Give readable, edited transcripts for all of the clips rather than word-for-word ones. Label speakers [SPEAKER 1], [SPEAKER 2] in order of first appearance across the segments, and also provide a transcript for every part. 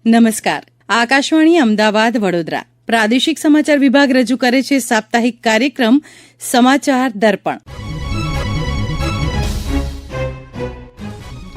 [SPEAKER 1] નમસ્કાર. આકાશવાણી અમદાવાદ વડોદરા પ્રાદેશિક સમાચાર વિભાગ રજૂ કરે છે સાપ્તાહિક કાર્યક્રમ સમાચાર દર્પણ.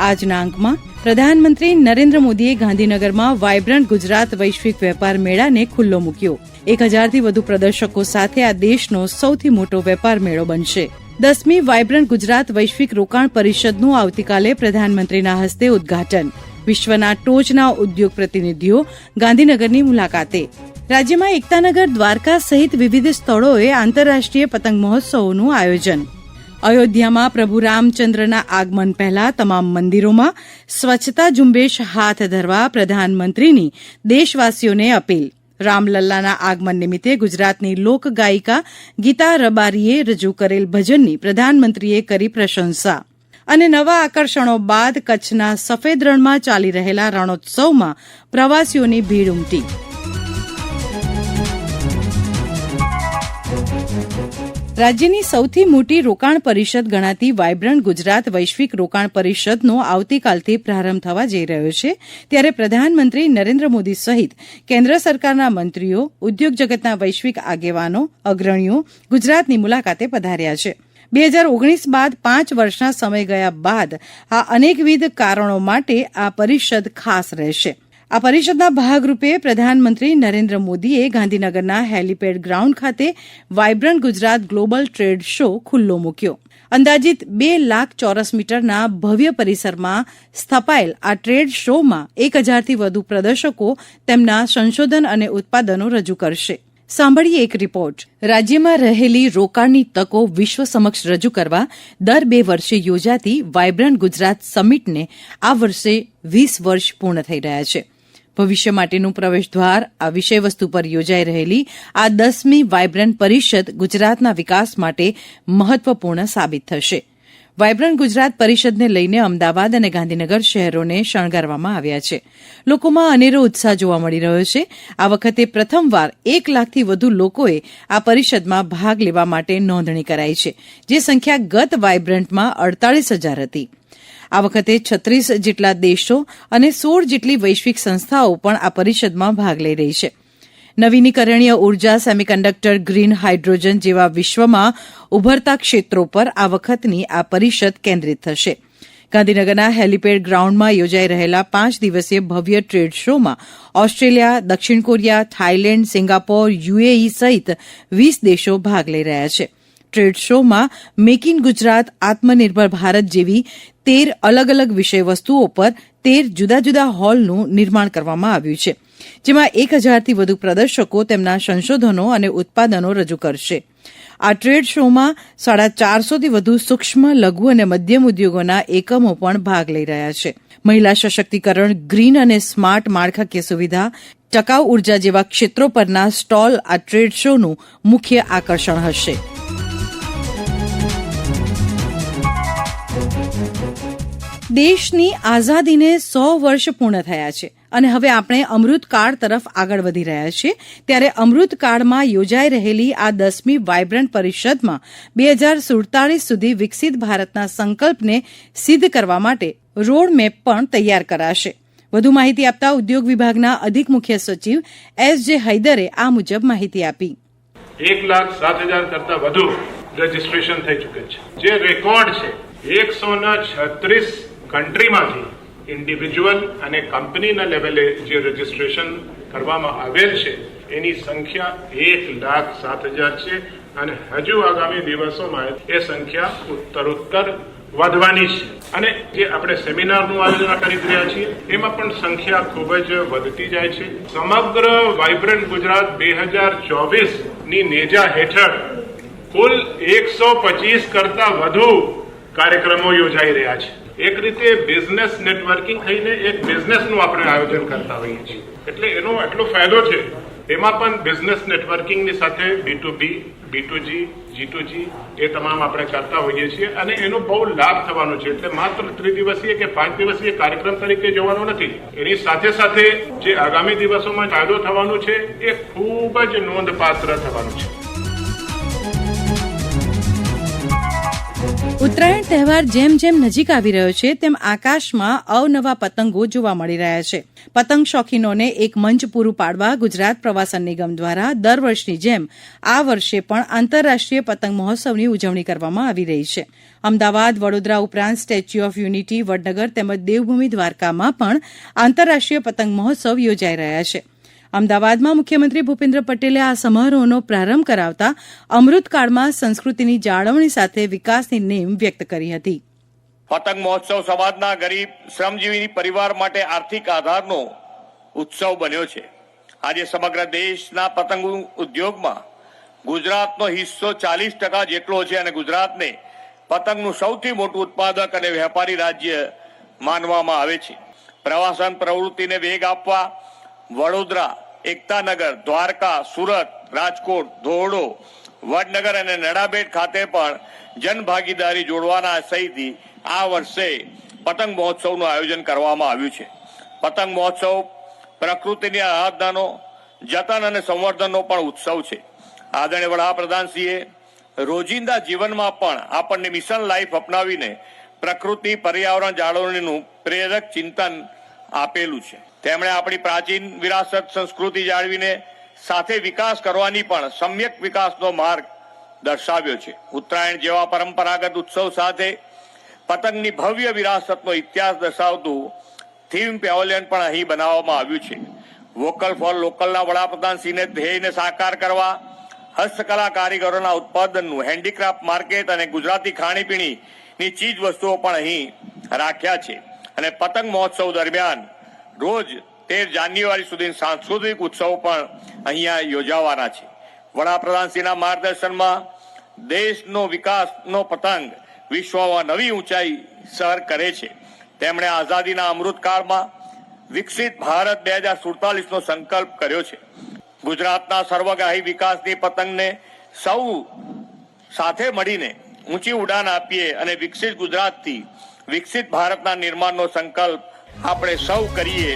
[SPEAKER 1] આજના અંકમાં પ્રધાનમંત્રી નરેન્દ્ર મોદીએ ગાંધીનગરમાં વાયબ્રન્ટ ગુજરાત વૈશ્વિક વેપાર મેળાને ખુલ્લો મૂક્યો. 1000થી વધુ પ્રદર્શકો સાથે આ દેશનો સૌથી મોટો વેપાર મેળો બનશે. 10મી વાયબ્રન્ટ ગુજરાત વૈશ્વિક રોકાણ પરિષદનું આવતીકાલે પ્રધાનમંત્રીના હસ્તે ઉદઘાટન. વિશ્વના ટોચના ઉદ્યોગ પ્રતિનિધિઓ ગાંધીનગરની મુલાકાતે. રાજ્યમાં એકતાનગર, દ્વારકા સહિત વિવિધ સ્થળોએ આંતરરાષ્ટ્રીય પતંગ મહોત્સવોનું આયોજન. અયોધ્યામાં પ્રભુ રામચંદ્રના આગમન પહેલા તમામ મંદિરોમાં સ્વચ્છતા ઝુંબેશ હાથ ધરવા પ્રધાનમંત્રીની દેશવાસીઓને અપીલ. રામલલ્લાના આગમન નિમિત્તે ગુજરાતની લોકગાયિકા ગીતા રબારીએ રજૂ કરેલ ભજનની પ્રધાનમંત્રીએ કરી પ્રશંસા. અને નવા આકર્ષણો બાદ કચ્છના સફેદ રણમાં ચાલી રહેલા રણોત્સવમાં પ્રવાસીઓની ભીડ ઉમટી. રાજ્યની સૌથી મોટી રોકાણ પરિષદ ગણાતી વાયબ્રન્ટ ગુજરાત વૈશ્વિક રોકાણ પરિષદનો આવતીકાલથી પ્રારંભ થવા જઈ રહ્યો છે. ત્યારે પ્રધાનમંત્રી નરેન્દ્ર મોદી સહિત કેન્દ્ર સરકારના મંત્રીઓ, ઉદ્યોગ જગતના વૈશ્વિક આગેવાનો, અગ્રણીઓ ગુજરાતની મુલાકાતે પધાર્યા છે. 2019 બાદ 5 વર્ષના સમય ગયા બાદ આ અનેકવિધ કારણો માટે આ પરિષદ ખાસ રહેશે. આ પરિષદના ભાગરૂપે પ્રધાનમંત્રી નરેન્દ્ર મોદીએ ગાંધીનગરના હેલીપેડ ગ્રાઉન્ડ ખાતે vibrant Gujarat global trade show ખુલ્લો મૂક્યો. અંદાજિત 2 લાખ ચોરસ મીટરના ભવ્ય પરિસરમાં સ્થપાયેલ આ ટ્રેડ શોમાં 1000થી વધુ પ્રદર્શકો તેમના સંશોધન અને ઉત્પાદનો રજૂ કરશે. સાંભળીએ એક રિપોર્ટ. રાજ્યમાં રહેલી રોકાણની તકો વિશ્વ સમક્ષ રજૂ કરવા દર 2 વર્ષે યોજાતી વાયબ્રન્ટ ગુજરાત સમિટને આ વર્ષે 20 વર્ષ પૂર્ણ થઈ રહ્યા છે. ભવિષ્ય માટેનું પ્રવેશદ્વાર આ વિષયવસ્તુ પર યોજાઈ રહેલી આ 10મી વાયબ્રન્ટ પરિષદ ગુજરાતના વિકાસ માટે મહત્વપૂર્ણ સાબિત થશે. વાયબ્રન્ટ ગુજરાત પરિષદને લઈને અમદાવાદ અને ગાંધીનગર શહેરોને શણગારવામાં આવ્યા છે. લોકોમાં અનેરો ઉત્સાહ જોવા મળી રહ્યો છે. આ વખતે પ્રથમવાર 1 લાખથી વધુ લોકોએ આ પરિષદમાં ભાગ લેવા માટે નોંધણી કરાઈ છે, જે સંખ્યા ગત વાયબ્રન્ટમાં 48,000 હતી. આ વખતે 36 જેટલા દેશો અને 16 જેટલી વૈશ્વિક સંસ્થાઓ પણ આ પરિષદમાં ભાગ લઈ રહી છે. નવીનીકરણીય ઉર્જા, સેમિકન્ડક્ટર, ગ્રીન હાઇડ્રોજન જેવા વિશ્વમાં ઉભરતા ક્ષેત્રો પર આ વખતની આ પરિષદ કેન્દ્રિત થશે. ગાંધીનગરના હેલીપેડ ગ્રાઉન્ડમાં યોજાઈ રહેલા 5 દિવસીય ભવ્ય ટ્રેડ શોમાં ઓસ્ટ્રેલિયા, દક્ષિણ કોરિયા, થાઇલેન્ડ, સિંગાપોર, યુએઈ સહિત 20 દેશો ભાગ લઈ રહ્યા છે. ટ્રેડ શોમાં મેક ઇન ગુજરાત, આત્મનિર્ભર ભારત જેવી 13 અલગ અલગ વિષયવસ્તુઓ પર 13 જુદા જુદા હોલનું નિર્માણ કરવામાં આવ્યું છે, જેમાં 1000થી વધુ પ્રદર્શકો તેમના સંશોધનો અને ઉત્પાદનો રજૂ કરશે. આ ટ્રેડ શોમાં 450થી વધુ સૂક્ષ્મ, લઘુ અને મધ્યમ ઉદ્યોગોના એકમો પણ ભાગ લઈ રહ્યા છે. મહિલા સશક્તિકરણ, ગ્રીન અને સ્માર્ટ માળખાકીય સુવિધા, ટકાઉ ઉર્જા જેવા ક્ષેત્રો પરના સ્ટોલ આ ટ્રેડ શોનું મુખ્ય આકર્ષણ હશે. દેશની આઝાદીને 100 વર્ષ પૂર્ણ થયા છે અને હવે આપણે અમૃતકાળ તરફ આગળ વધી રહ્યા છીએ. ત્યારે અમૃતકાળમાં યોજાઈ રહેલી આ 10મી વાયબ્રન્ટ પરિષદમાં 2047 સુધી વિકસિત ભારતના સંકલ્પને સિદ્ધ કરવા માટે રોડમેપ પણ તૈયાર કરાશે. વધુ માહિતી આપતા ઉદ્યોગ વિભાગના અધિક મુખ્ય સચિવ S.J. હૈદરે આ મુજબ માહિતી આપી.
[SPEAKER 2] 1,07,000 કરતા વધુ રજીસ્ટ્રેશન થઈ ચૂકે છે, જે રેકોર્ડ છે. 136 કન્ટ્રીમાંથી ઇન્ડિવિજ્યુઅલ અને કંપનીના લેવલે જે રજીસ્ટ્રેશન કરવામાં આવેલ છે એની સંખ્યા 1,07,000 છે અને હજુ આગામી દિવસોમાં એ સંખ્યા ઉત્તરોત્તર વધવાની છે. અને જે આપણે સેમિનારનું આયોજન કરી રહ્યા છીએ એમાં પણ સંખ્યા ખૂબ જ વધતી જાય છે. સમગ્ર વાયબ્રન્ટ ગુજરાત 2024ની નેજા હેઠળ કુલ 125 કરતા વધુ કાર્યક્રમો યોજાઈ રહ્યા છે. એક રીતે બિઝનેસ નેટવર્કિંગ થઈને એક બિઝનેસનું આપણે આયોજન કરતા હોઈએ છીએ, એટલે એનો એટલો ફાયદો છે. એમાં પણ બિઝનેસ નેટવર્કિંગની સાથે B2B, B2G, G2G એ તમામ આપણે કરતા હોઈએ છીએ અને એનો બહુ લાભ થવાનો છે. એટલે માત્ર 3 દિવસીય કે 5 દિવસીય કાર્યક્રમ તરીકે જોવાનો નથી. એની સાથે સાથે જે આગામી દિવસોમાં ફાયદો થવાનો છે એ ખૂબ જ નોંધપાત્ર થવાનું છે.
[SPEAKER 1] ઉત્તરાયણ તહેવાર જેમ જેમ નજીક આવી રહ્યો છે તેમ આકાશમાં અવનવા પતંગો જોવા મળી રહ્યા છે. પતંગ શોખીનોને એક મંચ પૂરું પાડવા ગુજરાત પ્રવાસન નિગમ દ્વારા દર વર્ષની જેમ આ વર્ષે પણ આંતરરાષ્ટ્રીય પતંગ મહોત્સવની ઉજવણી કરવામાં આવી રહી છે. અમદાવાદ, વડોદરા ઉપરાંત સ્ટેચ્યુ ઓફ યુનિટી, વડનગર તેમજ દેવભૂમિ દ્વારકામાં પણ આંતરરાષ્ટ્રીય પતંગ મહોત્સવ યોજાઈ રહ્યા છે. અમદાવાદમાં મુખ્યમંત્રી ભૂપેન્દ્ર પટેલે આ સમારોહનો પ્રારંભ કરાવતા અમૃતકાળમાં સંસ્કૃતિની જાળવણી સાથે વિકાસની નેમ વ્યક્ત કરી હતી.
[SPEAKER 3] પતંગ મહોત્સવ સમાજના ગરીબ શ્રમજીવી પરિવાર માટે આર્થિક આધારનો ઉત્સવ બન્યો છે. આજે સમગ્ર દેશના પતંગ ઉદ્યોગમાં ગુજરાતનો હિસ્સો 40% જેટલો છે અને ગુજરાતને પતંગનું સૌથી મોટું ઉત્પાદક અને વેપારી રાજ્ય માનવામાં આવે છે. પ્રવાસન પ્રવૃત્તિને વેગ આપવા વડોદરા, એકતાનગર, દ્વારકા, સુરત, રાજકોટ, ધોરડો, વડનગર અને નડાબેટ ખાતે પણ જનભાગીદારી જોડવાના આશયથી આ વર્ષે પતંગ મહોત્સવનું આયોજન કરવામાં આવ્યું છે. પતંગ મહોત્સવ પ્રકૃતિની આરાધનાનો, જતન અને સંવર્ધનનો પણ ઉત્સવ છે. આદરણીય વડાપ્રધાનશ્રીએ રોજિંદા જીવનમાં પણ આપણને મિશન લાઈફ અપનાવીને પ્રકૃતિ પર્યાવરણ જાળવણીનું પ્રેરક ચિંતન આપેલું છે. તેમણે આપણી પ્રાચીન વિરાસત સંસ્કૃતિ જાળવીને સાથે વિકાસ કરવાની પણ સમ્યક વિકાસનો માર્ગ દર્શાવ્યો છે. ઉત્તરાયણ જેવા પરંપરાગત ઉત્સવ સાથે પતંગની ભવ્ય વિરાસતનો ઇતિહાસ દર્શાવતું થીમ પેવેલિયન પણ અહીં બનાવવામાં આવ્યું છે. વોકલ ફોર લોકલના વડાપ્રધાનશ્રીને ધ્યેયને સાકાર કરવા હસ્તકલા કારીગરોના ઉત્પાદનનું હેન્ડીક્રાફ્ટ માર્કેટ અને ગુજરાતી ખાણીપીણીની ચીજ વસ્તુઓ પણ અહીં રાખ્યા છે. અને પતંગ મહોત્સવ દરમિયાન રોજ 13 જાન્યુઆરી સુધી સાંસ્કૃતિક ઉત્સવ પણ અહીંયા યોજાવાના છે. વડાપ્રધાનશ્રીના માર્ગદર્શનમાં દેશનો વિકાસનો પતંગ વિશ્વમાં નવી ઊંચાઈ સર કરે છે. તેમણે આઝાદીના અમૃતકાળમાં વિકસિત ભારત 2047નો સંકલ્પ કર્યો છે. ગુજરાતના સર્વગ્રાહી વિકાસની પતંગને સૌ સાથે મળીને ઊંચી ઉડાન આપીએ અને વિકસિત ગુજરાતથી વિકસિત ભારતના નિર્માણનો સંકલ્પ આપણે સૌ કરીએ.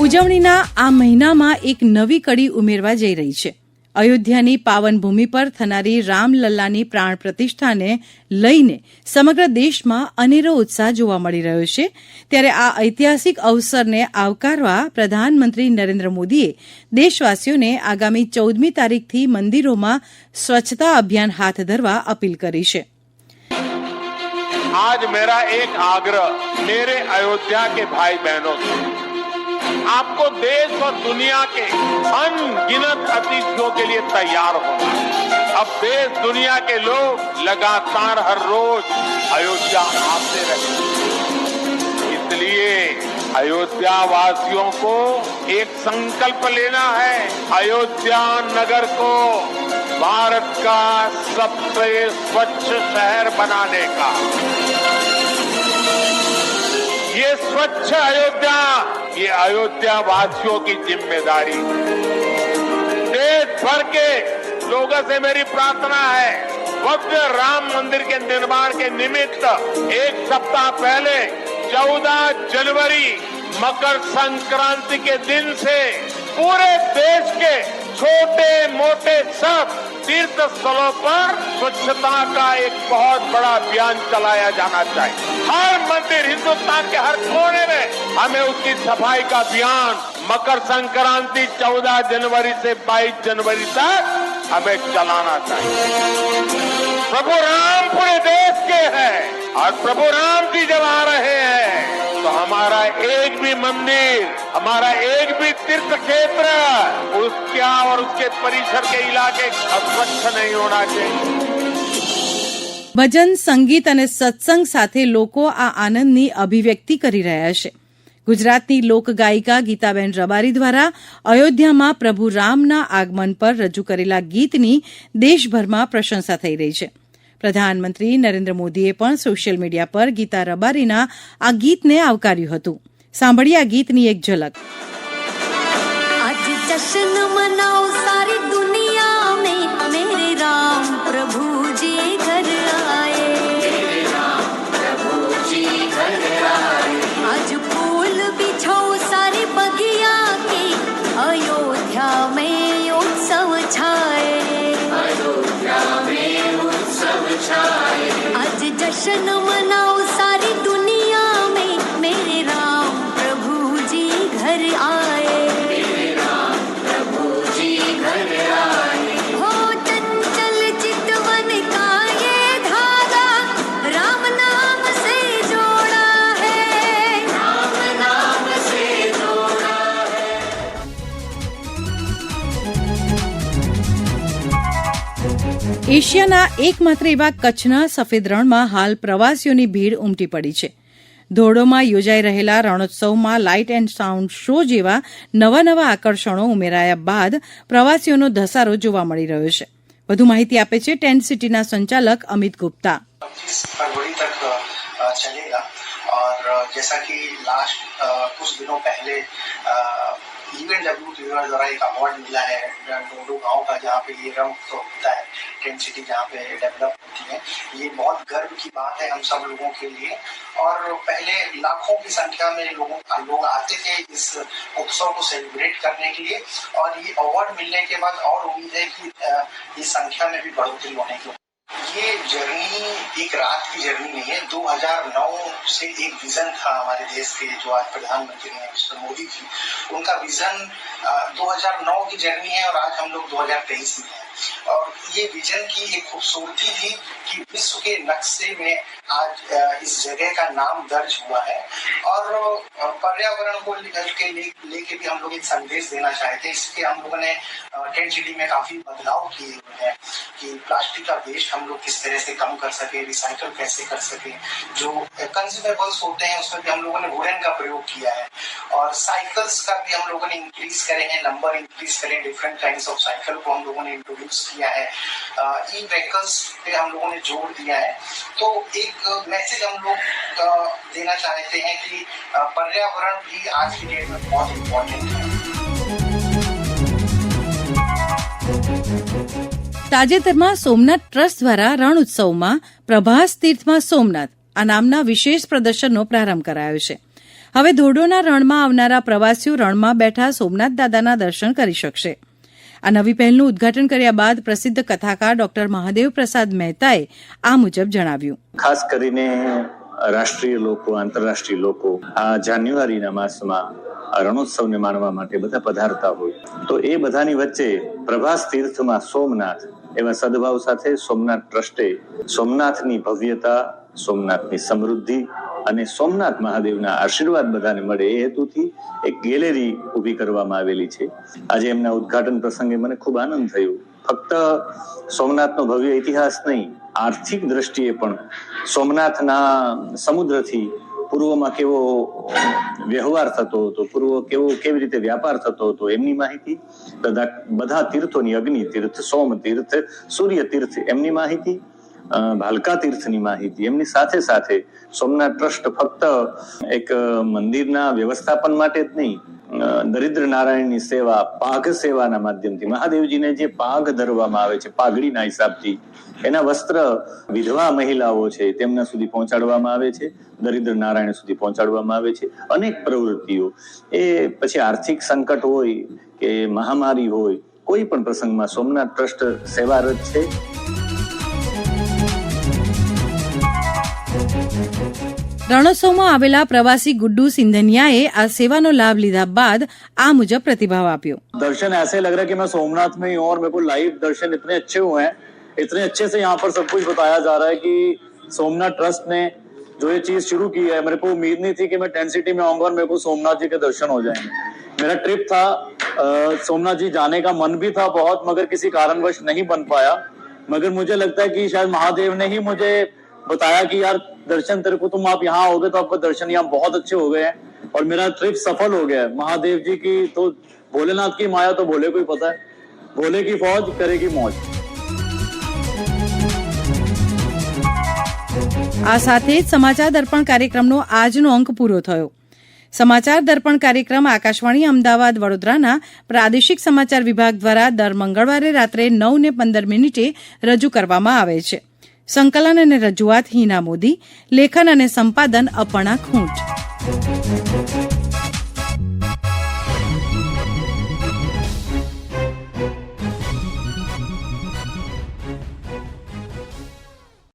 [SPEAKER 1] ઉજવણીના આ મહિનામાં એક નવી કડી ઉમેરવા જઈ રહી છે. અયોધ્યાની પાવન ભૂમિ પર થનારી રામલલ્લાની પ્રાણ પ્રતિષ્ઠાને લઈને સમગ્ર દેશમાં અનેરો ઉત્સાહ જોવા મળી રહ્યો છે. ત્યારે આ ઐતિહાસિક અવસરને આવકારવા પ્રધાનમંત્રી નરેન્દ્ર મોદીએ દેશવાસીઓને આગામી 14મી તારીખથી મંદિરોમાં સ્વચ્છતા અભિયાન હાથ ધરવા અપીલ કરી છે.
[SPEAKER 4] आज मेरा एक आग्रह मेरे अयोध्या के भाई बहनों से, आपको देश और दुनिया के अनगिनत अतिथियों के लिए तैयार होना. अब देश दुनिया के लोग लगातार हर रोज अयोध्या आते रहे. इसलिए अयोध्या वासियों को एक संकल्प लेना है. अयोध्या नगर को भारत का सबसे स्वच्छ शहर बनाने का. ये स्वच्छ अयोध्या, ये अयोध्या वासियों की जिम्मेदारी. देश भर के लोगों से मेरी प्रार्थना है, भव्य राम मंदिर के निर्माण के निमित्त एक सप्ताह पहले 14 जनवरी मकर संक्रांति के दिन से पूरे देश के छोटे मोटे सब तीर्थ स्थलों पर स्वच्छता का एक बहुत बड़ा अभियान चलाया जाना चाहिए. हर मंदिर, हिंदुस्तान के हर कोने में हमें उसकी सफाई का अभियान मकर संक्रांति 14 जनवरी से 22 जनवरी तक हमें चलाना चाहिए. प्रभु राम पूरे देश के हैं और प्रभु राम जी जब आ रहे हैं तो हमारा एक भी मंदिर, हमारा एक भी तीर्थ क्षेत्र उसका और उसके परिसर के इलाके अस्वच्छ नहीं होना चाहिए.
[SPEAKER 1] ભજન, સંગીત અને સત્સંગ સાથે લોકો આ આનંદની અભિવ્યક્તિ કરી રહ્યા છે. ગુજરાતની લોકગાયિકા ગીતાબેન રબારી દ્વારા અયોધ્યામાં પ્રભુ રામના આગમન પર રજૂ કરેલા ગીતની દેશભરમાં પ્રશંસા થઈ રહી છે. પ્રધાનમંત્રી નરેન્દ્ર મોદીએ પણ સોશિયલ મીડિયા પર ગીતા રબારીના આ ગીતને આવકાર્યું હતું. સાંભળીએ આ ગીતની એક ઝલક.
[SPEAKER 5] आज जश्न मनाओ सारी दुनिया में, मेरे राम प्रभु जी घर आए. मेरे राम प्रभु जी घर आए. आज फूल बिछाओ सारी बगिया की, अयोध्या में उत्सव छाए.
[SPEAKER 1] એશિયાના એકમાત્ર એવા કચ્છના સફેદ રણમાં હાલ પ્રવાસીઓની ભીડ ઉમટી પડી છે. ધોરડોમાં યોજાઈ રહેલા રણોત્સવમાં લાઇટ એન્ડ સાઉન્ડ શો જેવા નવા આકર્ષણો ઉમેરાયા બાદ પ્રવાસીઓનો ધસારો જોવા મળી રહ્યો છે. વધુ માહિતી આપે છે ટેન્ટ સિટીના સંચાલક અમિત ગુપ્તા.
[SPEAKER 6] 25 फरवरी तक चलेगा और जैसा कि लास्ट कुछ दिनों पहले इवेंट WTO द्वारा एक अवार्ड मिला है डोडो गांव का, जहाँ पे ये रण उत्सव होता है, टेंट सिटी जहाँ पे डेवलप होती है. ये बहुत गर्व की बात है हम सब लोगों के लिए. और पहले लाखों की संख्या में लोग आते थे इस उत्सव को सेलिब्रेट करने के लिए, और ये अवार्ड मिलने के बाद और उम्मीद है कि इस संख्या में भी बढ़ोतरी होने की. ये जर्नी एक रात की जर्नी नहीं है. 2009 से एक विजन था हमारे देश के, जो आज प्रधानमंत्री हैं मिस्टर मोदी जी, उनका विजन 2009 की जर्नी है और आज हम लोग 2023 में हैं. और ये विजन की एक खूबसूरती थी कि विश्व के नक्शे में आज इस जगह का नाम दर्ज हुआ है. और पर्यावरण को लेके भी हम लोग एक संदेश देना चाहते हैं. इसके हम लोगों ने टेंट सिटी में काफी बदलाव किए हुए हैं कि प्लास्टिक का वेस्ट हम लोग किस तरह से कम कर सके, रिसाइकल कैसे कर सके. जो कंज्यूमेबल्स होते हैं उसमें भी हम लोगों ने वुडन का प्रयोग किया है. और साइकिल्स का भी हम लोगों ने इंक्रीज करे हैं, नंबर इंक्रीज करें. डिफरेंट काइंड्स ऑफ साइकिल को हम लोगों ने इंट्रोड्यूस किया है. ई व्हीकल्स पे हम लोगों ने जोर दिया है. तो एक मैसेज हम लोग देना चाहते हैं कि पर्यावरण भी आज की डेट में बहुत इम्पोर्टेंट है.
[SPEAKER 1] તાજેતરમાં સોમનાથ ટ્રસ્ટ દ્વારા રણ ઉત્સવમાં પ્રભાસ તીર્થમાં સોમનાથ આ નામના વિશેષ પ્રદર્શનનો પ્રારંભ કરાયો છે. હવે ધોરડોના રણમાં આવનારા પ્રવાસીઓ રણમાં બેઠા સોમનાથ દાદાના દર્શન કરી શકશે. આ નવી પહેલનું ઉદઘાટન કર્યા બાદ પ્રસિદ્ધ કથાકાર ડોક્ટર મહાદેવ પ્રસાદ મહેતાએ આ મુજબ જણાવ્યું.
[SPEAKER 7] ખાસ કરીને રાષ્ટ્રીય લોકો, આંતરરાષ્ટ્રીય લોકો આ જાન્યુઆરીના માસમાં રણોત્સવને માણવા માટે બધા પધારતા હોય, તો એ બધાની વચ્ચે પ્રભાસ તીર્થમાં સોમનાથ એવા સદભાવ સાથે સોમનાથ ટ્રસ્ટે સોમનાથની ભવ્યતા, સોમનાથની સમૃદ્ધિ અને સોમનાથ મહાદેવના આશીર્વાદ બધાને મળે એ હેતુથી એક ગેલેરી ઊભી કરવામાં આવેલી છે. આજે એમના ઉદ્ઘાટન પ્રસંગે મને ખૂબ આનંદ થયો. ફક્ત સોમનાથનો ભવ્ય ઇતિહાસ નહીં, આર્થિક દ્રષ્ટિએ પણ સોમનાથના સમુદ્રથી પૂર્વમાં કેવો વ્યવહાર થતો હતો, કેવી રીતે વ્યાપાર થતો હતો એમની માહિતી, બધા તીર્થોની અગ્નિ તીર્થ, સોમ તીર્થ, સૂર્ય તીર્થ એમની માહિતી, ભાલકા તીર્થની માહિતી. એમની સાથે સાથે સોમનાથ ટ્રસ્ટ ફક્ત એક મંદિરના વ્યવસ્થાપન માટે જ નહીં, દરિદ્ર નારાયણની સેવા, પાઘ સેવાના માધ્યમથી મહાદેવજીને જે પાઘ ધરવામાં આવે છે પાઘડીના હિસાબથી, એના વસ્ત્ર વિધવા મહિલાઓ છે તેમના સુધી પહોંચાડવામાં આવે છે, દરિદ્ર નારાયણ સુધી પહોંચાડવામાં આવે છે. અનેક પ્રવૃત્તિઓ, એ પછી આર્થિક સંકટ હોય કે મહામારી હોય, કોઈ પણ પ્રસંગમાં સોમનાથ ટ્રસ્ટ સેવારત છે.
[SPEAKER 1] રણોત્સવમાં આવેલા પ્રવાસી ગુડ્ડુ સિંધનિયાએ આ સેવાનો લાભ લીધા બાદ આ મુજબ પ્રતિભાવ આપ્યો.
[SPEAKER 8] दर्शन ऐसे लग रहा है कि मैं सोमनाथ में ही हूँ और मेरे को लाइव दर्शन इतने अच्छे हुए हैं, इतने अच्छे से यहाँ पर सब कुछ बताया जा रहा है कि सोमनाथ ट्रस्ट ने जो ये चीज शुरू की है, मेरे को उम्मीद नहीं थी कि मैं टेंट सिटी में आऊंगा और मेरे को सोमनाथ जी के दर्शन हो जाएंगे. मेरा ट्रिप था, सोमनाथ जी जाने का मन भी था बहुत, मगर किसी कारणवश नहीं बन पाया. मगर मुझे लगता है कि शायद महादेव ने ही मुझे बताया कि यार दर्शन तेरे को, तुम आप यहाँ आओगे तो आपका दर्शन यहाँ बहुत अच्छे हो गए हैं और मेरा ट्रिप सफल हो गया है. महादेव जी की तो, भोलेनाथ की माया तो भोले को ही पता है. भोले की फौज करेगी मौज.
[SPEAKER 1] આ સાથે જ સમાચાર દર્પણ કાર્યક્રમનો આજનો અંક પૂરો થયો. સમાચાર દર્પણ કાર્યક્રમ આકાશવાણી અમદાવાદ વડોદરાના પ્રાદેશિક સમાચાર વિભાગ દ્વારા દર મંગળવારે રાત્રે 9:15 રજૂ કરવામાં આવે છે. સંકલન અને રજૂઆત હિના મોદી, લેખન અને સંપાદન અપર્ણા ખૂંટ.